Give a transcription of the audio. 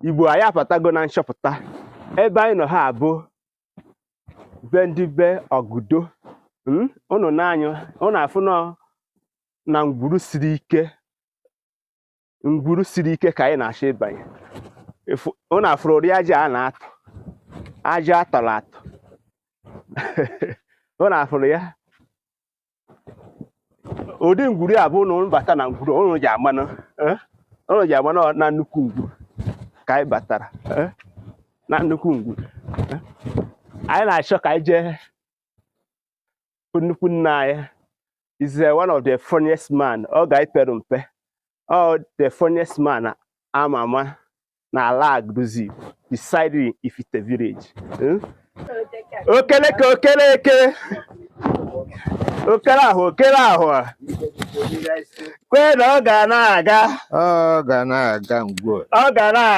Igbo anyị apụtago na nchọpụta ebe anyị nọ ha abụ be ndị be Agudo. Unu n'anya unu afụ na ngwuru siri ike ka anyị na-achọ ịbanye. Unu afụrụ ụdị aja a na-atụ, aja atọrọ atọ. Unu afụrụ ya, ụdị ngwuru a bụ na unu bata na ngwuru unu ji amanụ na nnukwu ngwuru ka anyị batara na nnukwu ngwuru. Anyị na-achọ ka anyị jee nnukwu nna anyị is one of the funniest man. Ọ ga-epere mpe. The funniest man ama ama na ala Aguluzigbo beside Ifite village. Okereke okere ahụ kwe na ọ ga na-aga Ọ ga na-aga ngwo. Ọ ga na